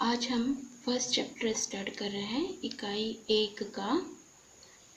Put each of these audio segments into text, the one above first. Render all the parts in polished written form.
आज हम first chapter start कर रहे हैं। इकाई 1 का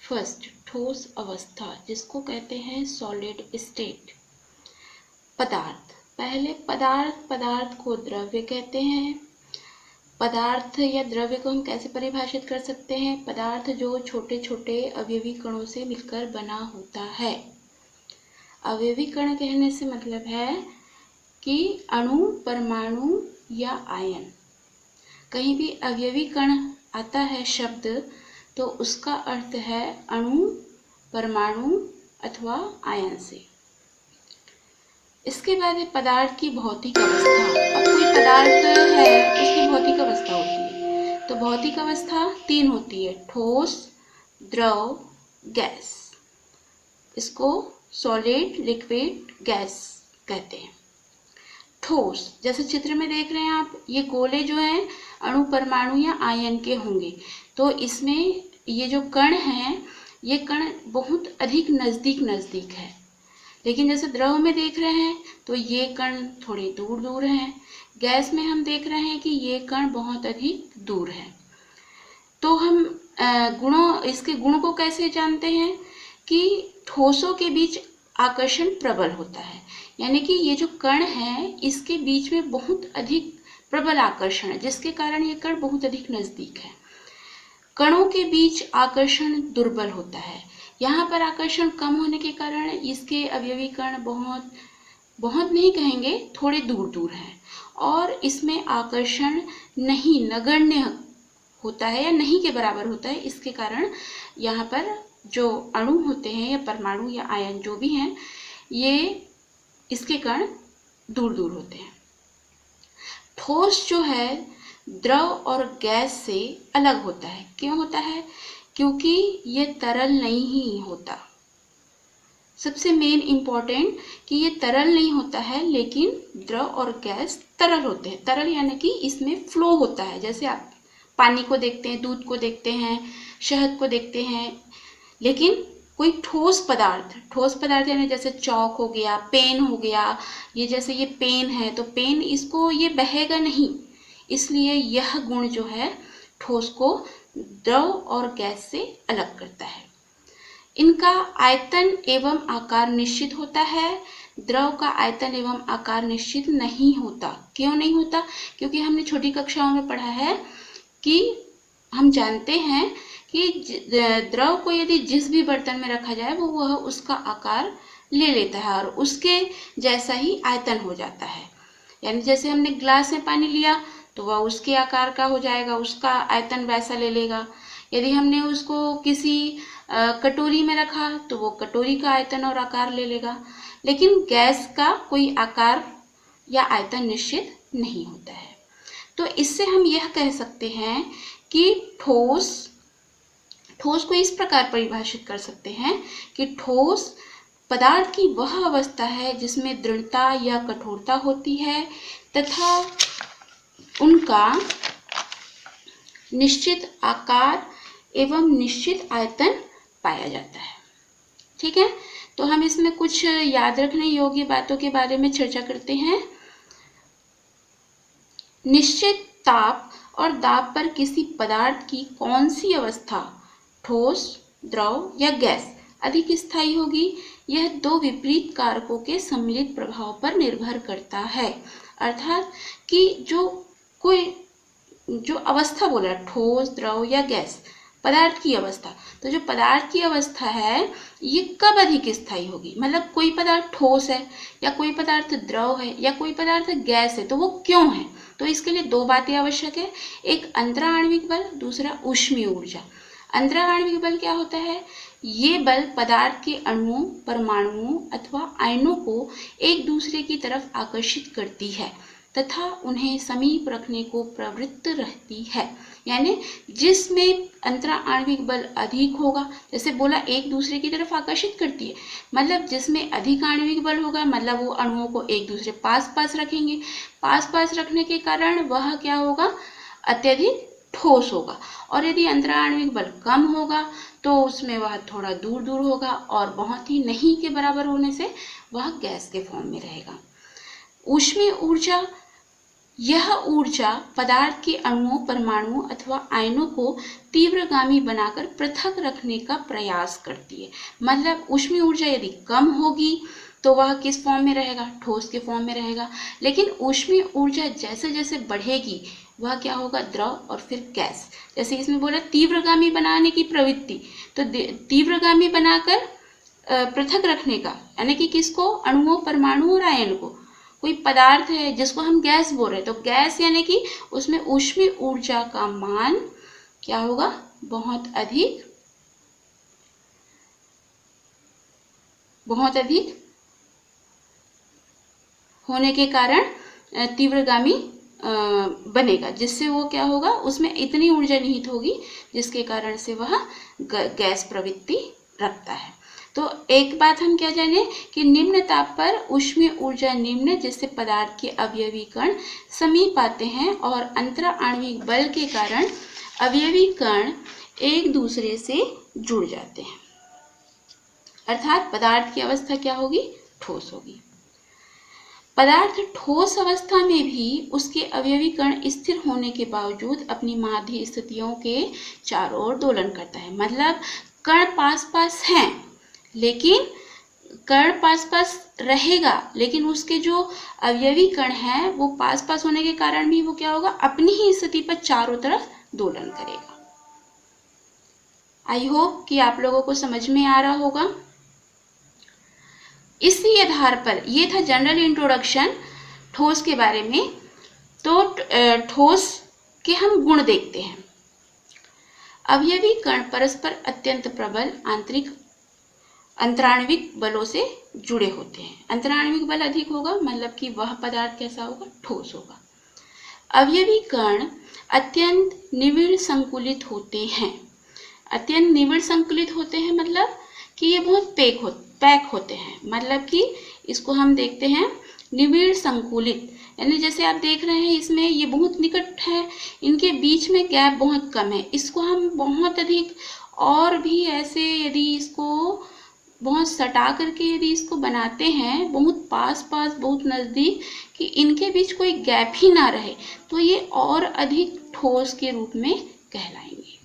फर्स्ट ठोस अवस्था, जिसको कहते हैं सॉलिड स्टेट। पदार्थ, पहले पदार्थ को द्रव्य कहते हैं। पदार्थ या द्रव्य को हम कैसे परिभाषित कर सकते हैं? पदार्थ जो छोटे छोटे अवयवी कणों से मिलकर बना होता है। अवयवी कण कहने से मतलब है कि अणु, परमाणु या आयन। कहीं भी अवयवी कण आता है शब्द तो उसका अर्थ है अणु, परमाणु अथवा आयन से। इसके बाद है पदार्थ की भौतिक अवस्था। अब कोई पदार्थ है, उसकी भौतिक अवस्था होती है। तो भौतिक अवस्था 3 होती है: ठोस, द्रव, गैस। इसको सॉलिड, लिक्विड, गैस कहते हैं। ठोस, जैसे चित्र में देख रहे हैं आप, ये गोले जो हैं अणु, परमाणु या आयन के होंगे। तो इसमें ये जो कण हैं, ये कण बहुत अधिक नज़दीक है। लेकिन जैसे द्रव में देख रहे हैं तो ये कण थोड़े दूर दूर हैं। गैस में हम देख रहे हैं कि ये कण बहुत अधिक दूर है। तो हम इसके गुण को कैसे जानते हैं? कि ठोसों के बीच आकर्षण प्रबल होता है, यानी कि ये जो कण है इसके बीच में बहुत अधिक प्रबल आकर्षण है, जिसके कारण ये कण बहुत अधिक नज़दीक है। कणों के बीच आकर्षण दुर्बल होता है। यहाँ पर आकर्षण कम होने के कारण इसके अवयवी कण बहुत नहीं कहेंगे, थोड़े दूर दूर हैं। और इसमें आकर्षण नगण्य होता है या नहीं के बराबर होता है। इसके कारण यहाँ पर जो अणु होते हैं या परमाणु या आयन जो भी हैं, ये इसके कण दूर दूर होते हैं। ठोस जो है द्रव और गैस से अलग होता है। क्यों होता है? क्योंकि ये तरल नहीं होता। सबसे मेन इम्पॉर्टेंट कि ये तरल नहीं होता है, लेकिन द्रव और गैस तरल होते हैं। तरल यानी कि इसमें फ्लो होता है। जैसे आप पानी को देखते हैं, दूध को देखते हैं, शहद को देखते हैं। लेकिन कोई ठोस पदार्थ यानी जैसे चौक हो गया, पेन हो गया, ये पेन है तो पेन इसको ये बहेगा नहीं। इसलिए यह गुण जो है ठोस को द्रव और गैस से अलग करता है। इनका आयतन एवं आकार निश्चित होता है। द्रव का आयतन एवं आकार निश्चित नहीं होता। क्यों नहीं होता? क्योंकि हमने छोटी कक्षाओं में पढ़ा है कि हम जानते हैं कि द्रव को यदि जिस भी बर्तन में रखा जाए वह उसका आकार ले लेता है और उसके जैसा ही आयतन हो जाता है। यानी जैसे हमने ग्लास में पानी लिया तो वह उसके आकार का हो जाएगा, उसका आयतन वैसा ले लेगा। यदि हमने उसको किसी कटोरी में रखा तो वो कटोरी का आयतन और आकार ले लेगा। लेकिन गैस का कोई आकार या आयतन निश्चित नहीं होता है। तो इससे हम यह कह सकते हैं कि ठोस को इस प्रकार परिभाषित कर सकते हैं कि ठोस पदार्थ की वह अवस्था है जिसमें दृढ़ता या कठोरता होती है तथा उनका निश्चित आकार एवं निश्चित आयतन पाया जाता है। ठीक है, तो हम इसमें कुछ याद रखने योग्य बातों के बारे में चर्चा करते हैं। निश्चित ताप और दाब पर किसी पदार्थ की कौन सी अवस्था, ठोस, द्रव या गैस, अधिक स्थायी होगी? यह 2 विपरीत कारकों के सम्मिलित प्रभाव पर निर्भर करता है। अर्थात कि जो अवस्था बोला, ठोस, द्रव या गैस, पदार्थ की अवस्था, तो जो पदार्थ की अवस्था है ये कब अधिक स्थायी होगी? मतलब कोई पदार्थ ठोस है या कोई पदार्थ द्रव है या कोई पदार्थ गैस है, तो वो क्यों है? तो इसके लिए 2 बातें आवश्यक है। एक अंतराण्विक बल, दूसरा ऊष्मीय ऊर्जा। अंतराण्विक बल क्या होता है? ये बल पदार्थ के अणुओं, परमाणुओं अथवा आयनों को एक दूसरे की तरफ आकर्षित करती है तथा उन्हें समीप रखने को प्रवृत्त रहती है। यानी जिसमें अंतराण्विक बल अधिक होगा, जैसे बोला एक दूसरे की तरफ आकर्षित करती है, मतलब जिसमें अधिक आणविक बल होगा मतलब वो अणुओं को एक दूसरे पास रखेंगे। पास रखने के कारण वह क्या होगा? अत्यधिक ठोस होगा। और यदि अंतराण्विक बल कम होगा तो उसमें वह थोड़ा दूर दूर होगा और बहुत ही नहीं के बराबर होने से वह गैस के फॉर्म में रहेगा। ऊष्मीय ऊर्जा यह ऊर्जा पदार्थ के अणुओं, परमाणुओं अथवा आयनों को तीव्रगामी बनाकर पृथक रखने का प्रयास करती है। मतलब ऊष्मीय ऊर्जा यदि कम होगी तो वह किस फॉर्म में रहेगा? ठोस के फॉर्म में रहेगा। लेकिन ऊष्मीय ऊर्जा जैसे जैसे बढ़ेगी वह क्या होगा? द्रव और फिर गैस। जैसे इसमें बोला तीव्रगामी बनाने की प्रवृत्ति, तो तीव्रगामी बनाकर पृथक रखने का, यानी कि किसको? अणुओं, परमाणु और आयन को। कोई पदार्थ है जिसको हम गैस बोल रहे हैं, तो गैस यानी कि उसमें ऊष्मीय ऊर्जा का मान क्या होगा? बहुत अधिक होने के कारण तीव्रगामी बनेगा, जिससे वो क्या होगा? उसमें इतनी ऊर्जा निहित होगी जिसके कारण से वह गैस प्रवृत्ति रखता है। तो एक बात हम क्या जाने कि निम्न ताप पर ऊष्मीय ऊर्जा निम्न, जिससे पदार्थ के अवयवी कण समीप आते हैं और अंतरा आणविक बल के कारण अवयवी कण एक दूसरे से जुड़ जाते हैं। अर्थात पदार्थ की अवस्था क्या होगी? ठोस होगी। पदार्थ ठोस अवस्था में भी उसके अवयवी कण स्थिर होने के बावजूद अपनी माध्य स्थितियों के चारों ओर दोलन करता है। मतलब कण पास पास हैं, लेकिन कण पास पास रहेगा, लेकिन उसके जो अवयवी कण हैं वो पास पास होने के कारण भी वो क्या होगा? अपनी ही स्थिति पर चारों तरफ दोलन करेगा। आई होप कि आप लोगों को समझ में आ रहा होगा। इसी आधार पर ये था जनरल इंट्रोडक्शन ठोस के बारे में। तो ठोस के हम गुण देखते हैं। अवयवी कण परस्पर अत्यंत प्रबल अंतराण्विक बलों से जुड़े होते हैं। अंतराण्विक बल अधिक होगा, मतलब कि वह पदार्थ कैसा होगा? ठोस होगा। अवयवी कण अत्यंत निविड़ संकुलित होते हैं। अत्यंत निविड़ संकुलित होते हैं मतलब कि ये बहुत पैक होते हैं। मतलब कि इसको हम देखते हैं निविड़ संकुलित, यानी जैसे आप देख रहे हैं इसमें ये बहुत निकट है, इनके बीच में गैप बहुत कम है। इसको हम बहुत अधिक और भी ऐसे यदि इसको बहुत सटा करके यदि इसको बनाते हैं, बहुत पास पास, बहुत नज़दीक, कि इनके बीच कोई गैप ही ना रहे, तो ये और अधिक ठोस के रूप में कहलाएंगे।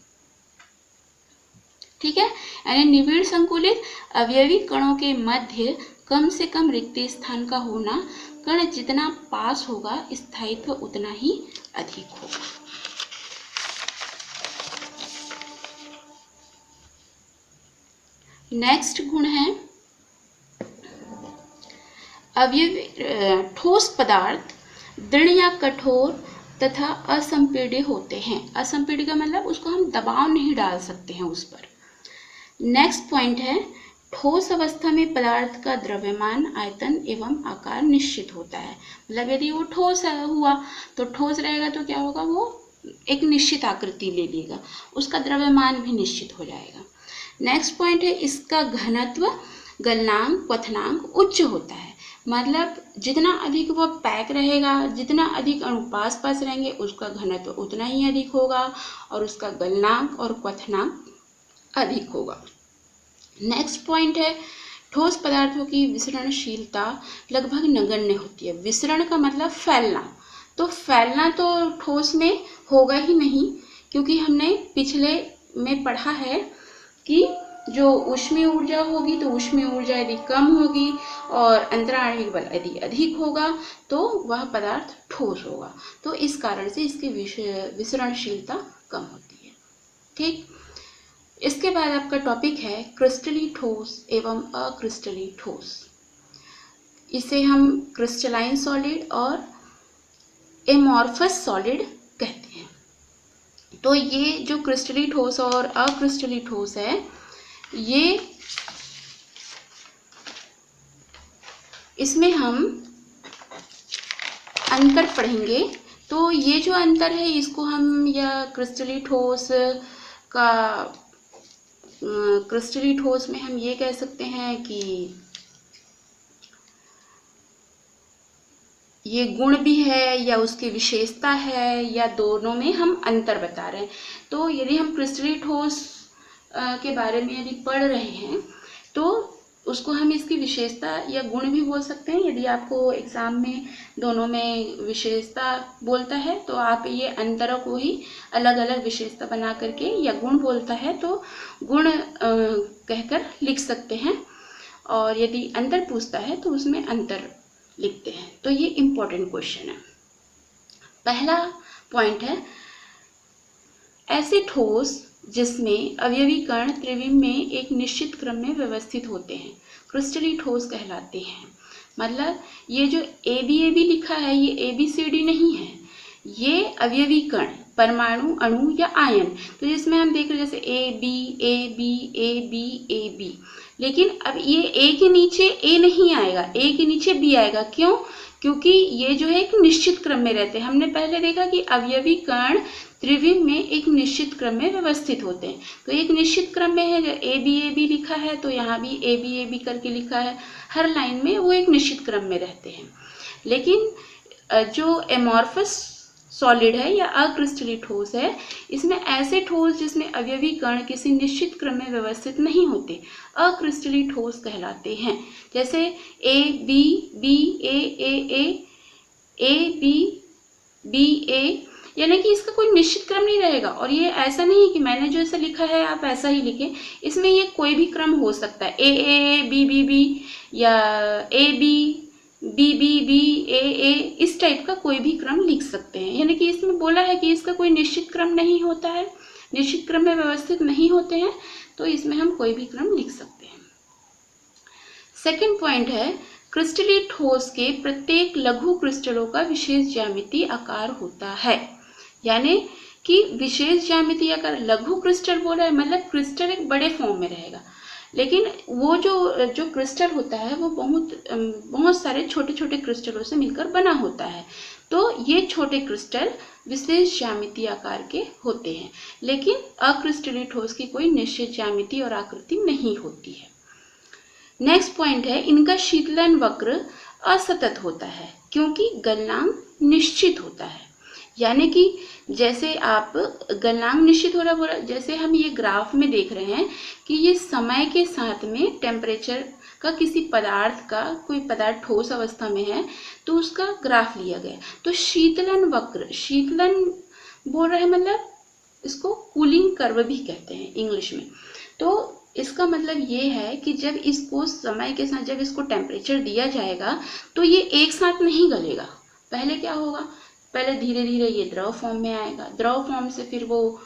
ठीक है, यानी निविड़ संकुलित अवयवी कणों के मध्य कम से कम रिक्त स्थान का होना, कण जितना पास होगा स्थायित्व उतना ही अधिक होगा। नेक्स्ट गुण है अवयवी ठोस पदार्थ दृढ़ या कठोर तथा असंपीड्य होते हैं। असंपीड्य का मतलब उसको हम दबाव नहीं डाल सकते हैं उस पर। नेक्स्ट पॉइंट है ठोस अवस्था में पदार्थ का द्रव्यमान, आयतन एवं आकार निश्चित होता है। मतलब यदि वो ठोस हुआ तो ठोस रहेगा तो क्या होगा? वो एक निश्चित आकृति ले लेगा, उसका द्रव्यमान भी निश्चित हो जाएगा। नेक्स्ट पॉइंट है इसका घनत्व, गलनांक, क्वथनांक उच्च होता है। मतलब जितना अधिक वह पैक रहेगा, जितना अधिक अणु पास पास रहेंगे, उसका घनत्व उतना ही अधिक होगा और उसका गलनांक और क्वथनांक अधिक होगा। नेक्स्ट पॉइंट है ठोस पदार्थों की विसरणशीलता लगभग नगण्य होती है। विसरण का मतलब फैलना, तो फैलना तो ठोस में होगा ही नहीं, क्योंकि हमने पिछले में पढ़ा है कि जो ऊष्मीय ऊर्जा होगी तो ऊष्मीय ऊर्जा यदि कम होगी और अंतराण्विक बल यदि अधिक होगा तो वह पदार्थ ठोस होगा। तो इस कारण से इसकी विसरणशीलता कम होती है। ठीक, इसके बाद आपका टॉपिक है क्रिस्टली ठोस एवं अक्रिस्टली ठोस। इसे हम क्रिस्टलाइन सॉलिड और एमॉर्फस सॉलिड कहते हैं। तो ये जो क्रिस्टली ठोस और अक्रिस्टली ठोस है, ये इसमें हम अंतर पढ़ेंगे। तो ये जो अंतर है इसको हम या क्रिस्टली ठोस में हम ये कह सकते हैं कि ये गुण भी है या उसकी विशेषता है, या दोनों में हम अंतर बता रहे हैं। तो यदि हम क्रिस्टली ठोस के बारे में यदि पढ़ रहे हैं तो उसको हम इसकी विशेषता या गुण भी बोल सकते हैं। यदि आपको एग्जाम में दोनों में विशेषता बोलता है तो आप ये अंतरों को ही अलग अलग विशेषता बना करके, या गुण बोलता है तो गुण कहकर लिख सकते हैं, और यदि अंतर पूछता है तो उसमें अंतर लिखते हैं। तो ये इम्पोर्टेंट क्वेश्चन है। पहला पॉइंट है, ऐसे ठोस जिसमें अवयवी कण त्रिविम में एक निश्चित क्रम में व्यवस्थित होते हैं क्रिस्टलीय ठोस कहलाते हैं। मतलब ये जो ABAB लिखा है ये ABCD नहीं है, ये अवयवी कण, परमाणु, अणु या आयन। तो जिसमें हम देख रहे हैं जैसे AB, लेकिन अब ये A के नीचे A नहीं आएगा, A के नीचे B आएगा। क्यों? क्योंकि ये जो है एक निश्चित क्रम में रहते हैं। हमने पहले देखा कि अवयवी कण त्रिविम में एक निश्चित क्रम में व्यवस्थित होते हैं। तो एक निश्चित क्रम में है, जो ABAB लिखा है तो यहाँ भी ABAB करके लिखा है, हर लाइन में वो एक निश्चित क्रम में रहते हैं। लेकिन जो एमॉर्फस सॉलिड है या अक्रिस्टलीय ठोस है, इसमें ऐसे ठोस जिसमें अवयवी कण किसी निश्चित क्रम में व्यवस्थित नहीं होते अक्रिस्टलीय ठोस कहलाते हैं। जैसे ABBAAAABBA, यानी कि इसका कोई निश्चित क्रम नहीं रहेगा। और ये ऐसा नहीं है कि मैंने जो ऐसा लिखा है आप ऐसा ही लिखें, इसमें ये कोई भी क्रम हो सकता है, AAABBB या ABBBAA, इस टाइप का कोई भी क्रम लिख सकते हैं। यानी कि इसमें बोला है कि इसका कोई निश्चित क्रम नहीं होता है, निश्चित क्रम में व्यवस्थित नहीं होते हैं, तो इसमें हम कोई भी क्रम लिख सकते हैं। सेकंड पॉइंट है, क्रिस्टलीय ठोस के प्रत्येक लघु क्रिस्टलों का विशेष ज्यामितीय आकार होता है। यानी कि विशेष ज्यामितीय आकार, लघु क्रिस्टल बोला है मतलब क्रिस्टल एक बड़े फॉर्म में रहेगा, लेकिन वो जो क्रिस्टल होता है वो बहुत सारे छोटे छोटे क्रिस्टलों से मिलकर बना होता है। तो ये छोटे क्रिस्टल विशेष ज्यामितीय आकार के होते हैं, लेकिन अक्रिस्टलीय ठोस की कोई निश्चित ज्यामिति और आकृति नहीं होती है। नेक्स्ट पॉइंट है, इनका शीतलन वक्र असतत होता है क्योंकि गलनांक निश्चित होता है। यानी कि जैसे आप गलनांक निश्चित हो रहा बोला, जैसे हम ये ग्राफ में देख रहे हैं कि ये समय के साथ में टेम्परेचर का किसी पदार्थ का, कोई पदार्थ ठोस अवस्था में है तो उसका ग्राफ लिया गया। तो शीतलन वक्र, शीतलन बोल रहे हैं मतलब इसको कूलिंग कर्व भी कहते हैं इंग्लिश में। तो इसका मतलब ये है कि जब इसको समय के साथ, जब इसको टेम्परेचर दिया जाएगा तो ये एक साथ नहीं गलेगा। पहले क्या होगा, पहले धीरे धीरे ये द्रव फॉर्म में आएगा, द्रव फॉर्म से फिर वो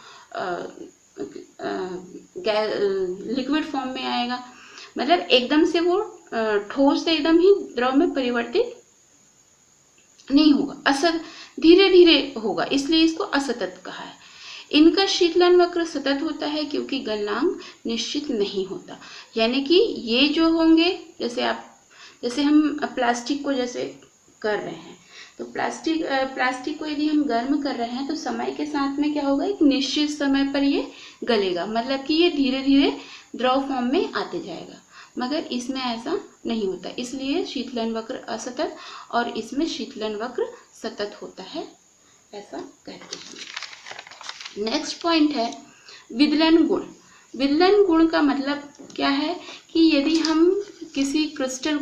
लिक्विड फॉर्म में आएगा। मतलब एकदम से वो ठोस से एकदम ही द्रव में परिवर्तित नहीं होगा, धीरे धीरे होगा, इसलिए इसको असतत कहा है। इनका शीतलन वक्र सतत होता है क्योंकि गलनांक निश्चित नहीं होता। यानी कि ये जो होंगे, जैसे हम प्लास्टिक को जैसे कर रहे हैं, तो प्लास्टिक को यदि हम गर्म कर रहे हैं तो समय के साथ में क्या होगा, एक निश्चित समय पर ये गलेगा। मतलब कि ये धीरे धीरे द्रव फॉर्म में आते जाएगा, मगर इसमें ऐसा नहीं होता, इसलिए शीतलन वक्र असतत और इसमें शीतलन वक्र सतत होता है, ऐसा कहते हैं। नेक्स्ट पॉइंट है विदलन गुण। विदलन गुण का मतलब क्या है कि यदि हम किसी क्रिस्टल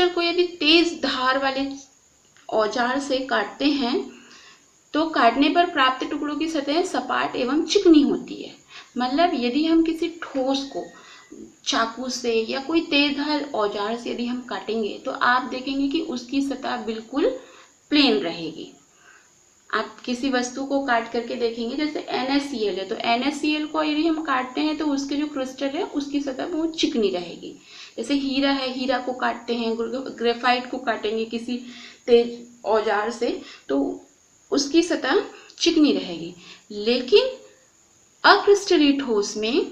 को यदि तेज धार वाले औजार से काटते हैं तो काटने पर प्राप्त टुकड़ों की सतह सपाट एवं चिकनी होती है। मतलब यदि हम किसी ठोस को चाकू से या कोई तेज धार औजार से यदि हम काटेंगे तो आप देखेंगे कि उसकी सतह बिल्कुल प्लेन रहेगी। आप किसी वस्तु को काट करके देखेंगे, जैसे NaCl है तो NaCl को यदि हम काटते हैं तो उसके जो क्रिस्टल है उसकी सतह बहुत चिकनी रहेगी। जैसे हीरा है, हीरा को काटते हैं, ग्रेफाइट को काटेंगे किसी तेज औजार से तो उसकी सतह चिकनी रहेगी। लेकिन अक्रिस्टलीय ठोस में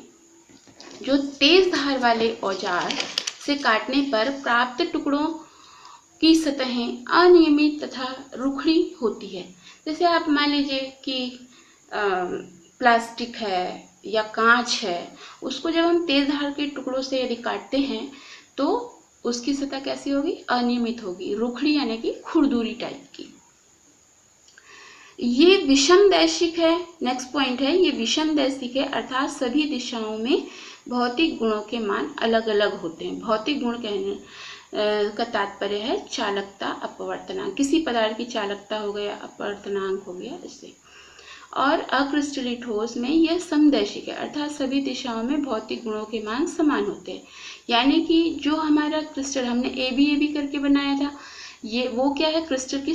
जो तेज धार वाले औजार से काटने पर प्राप्त टुकड़ों की सतहें अनियमित तथा रुखड़ी होती है। जैसे आप मान लीजिए कि प्लास्टिक है या कांच है, उसको जब हम तेज धार के टुकड़ों से यदि काटते हैं तो उसकी सतह कैसी होगी, अनियमित होगी, रुखड़ी यानी कि खुरदुरी टाइप की। ये विषम दैशिक है। नेक्स्ट पॉइंट है, ये विषम दैशिक है, अर्थात सभी दिशाओं में भौतिक गुणों के मान अलग अलग होते हैं। भौतिक गुण कहने का तात्पर्य है चालकता, अपवर्तनांक। किसी पदार्थ की चालकता हो गया, अपवर्तनांक हो गया, इससे। और अक्रिस्टलीय ठोस में यह समदैशिक है, अर्थात सभी दिशाओं में भौतिक गुणों के मान समान होते हैं। यानी कि जो हमारा क्रिस्टल हमने ए बी करके बनाया था, ये वो क्या है, क्रिस्टल की